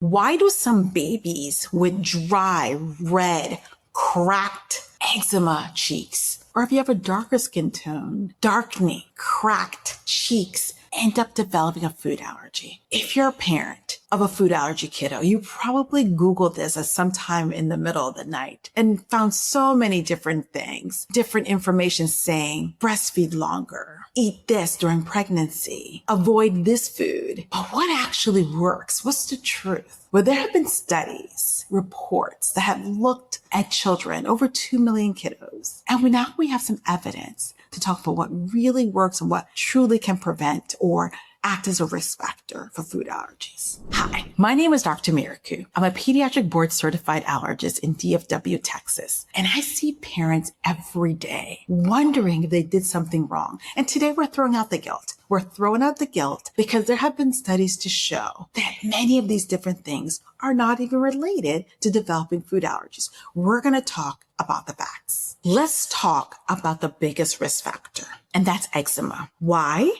Why do some babies with dry, red, cracked eczema cheeks, or if you have a darker skin tone, darkening, cracked cheeks, end up developing a food allergy? If you're a parent of a food allergy kiddo, you probably Googled this at some time in the middle of the night and found so many different things, different information saying breastfeed longer, eat this during pregnancy, avoid this food. But what actually works? What's the truth? Well, there have been studies, reports that have looked at children, over 2 million kiddos. And now we have some evidence to talk about what really works and what truly can prevent or act as a risk factor for food allergies. Hi, my name is Dr. Mireku. I'm a pediatric board certified allergist in DFW, Texas. And I see parents every day wondering if they did something wrong. And today we're throwing out the guilt. We're throwing out the guilt because there have been studies to show that many of these different things are not even related to developing food allergies. We're going to talk about the facts. Let's talk about the biggest risk factor, and that's eczema. Why?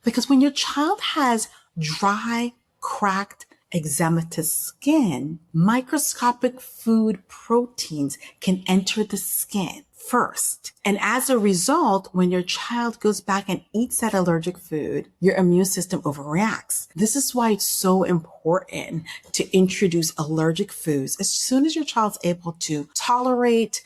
Because when your child has dry, cracked, eczematous skin, microscopic food proteins can enter the skin first. And as a result, when your child goes back and eats that allergic food, your immune system overreacts. This is why it's so important to introduce allergic foods as soon as your child's able to tolerate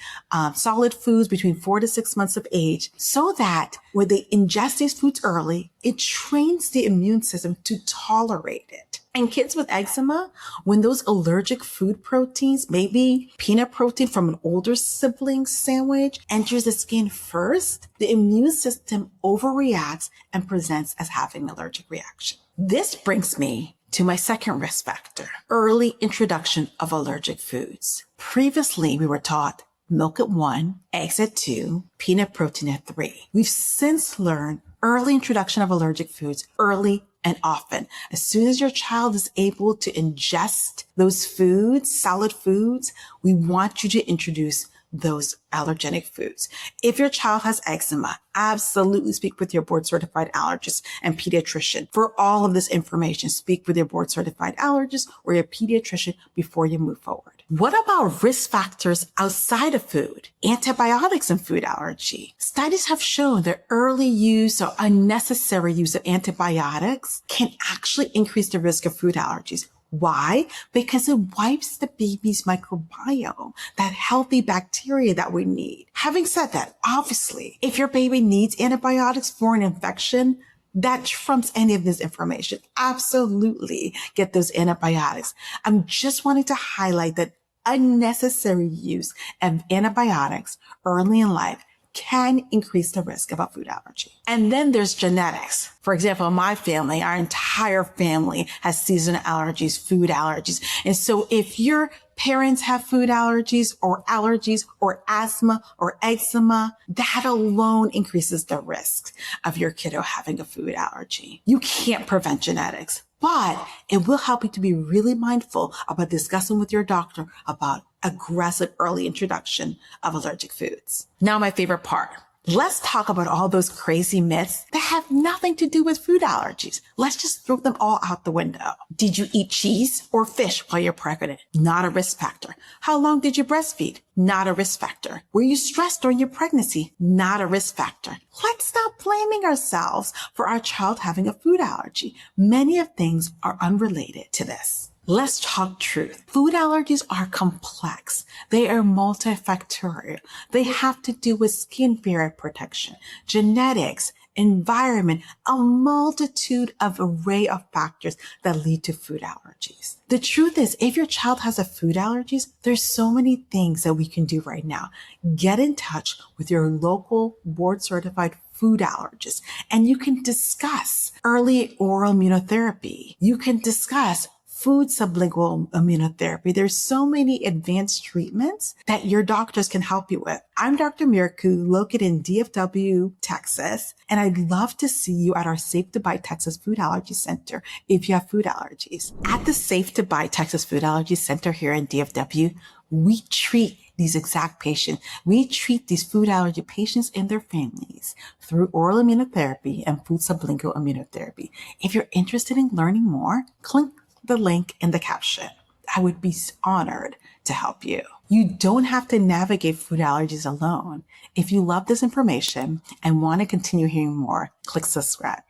solid foods between 4 to 6 months of age, so that when they ingest these foods early, it trains the immune system to tolerate it. And kids with eczema, when those allergic food proteins, maybe peanut protein from an older sibling sandwich, enters the skin first, the immune system overreacts and presents as having an allergic reaction. This brings me to my second risk factor, early introduction of allergic foods. Previously, we were taught milk at 1, eggs at 2, peanut protein at 3. We've since learned early introduction of allergic foods early and often. As soon as your child is able to ingest those foods, solid foods, we want you to introduce those allergenic foods. If your child has eczema, absolutely speak with your board certified allergist and pediatrician. For all of this information, speak with your board certified allergist or your pediatrician before you move forward. What about risk factors outside of food? Antibiotics and food allergy. Studies have shown that early use or unnecessary use of antibiotics can actually increase the risk of food allergies. Why? Because it wipes the baby's microbiome, that healthy bacteria that we need. Having said that, obviously, if your baby needs antibiotics for an infection, that trumps any of this information. Absolutely get those antibiotics. I'm just wanting to highlight that unnecessary use of antibiotics early in life can increase the risk of a food allergy. And then there's genetics. For example, in my family, our entire family has seasonal allergies, food allergies. And so if your parents have food allergies or asthma or eczema, that alone increases the risk of your kiddo having a food allergy. You can't prevent genetics, but it will help you to be really mindful about discussing with your doctor about aggressive early introduction of allergic foods. Now, my favorite part. Let's talk about all those crazy myths that have nothing to do with food allergies. Let's just throw them all out the window. Did you eat cheese or fish while you're pregnant? Not a risk factor. How long did you breastfeed? Not a risk factor. Were you stressed during your pregnancy? Not a risk factor. Let's stop blaming ourselves for our child having a food allergy. Many of things are unrelated to this. Let's talk truth. Food allergies are complex. They are multifactorial. They have to do with skin barrier protection, genetics, environment, a multitude of array of factors that lead to food allergies. The truth is, if your child has a food allergies, there's so many things that we can do right now. Get in touch with your local board certified food allergist, and you can discuss early oral immunotherapy. You can discuss food sublingual immunotherapy. There's so many advanced treatments that your doctors can help you with. I'm Dr. Mireku, located in DFW, Texas, and I'd love to see you at our Safe to Bite Texas Food Allergy Center if you have food allergies. At the Safe to Bite Texas Food Allergy Center here in DFW, we treat these exact patients. We treat these food allergy patients and their families through oral immunotherapy and food sublingual immunotherapy. If you're interested in learning more, click the link in the caption. I would be honored to help you. You don't have to navigate food allergies alone. If you love this information and want to continue hearing more, click subscribe.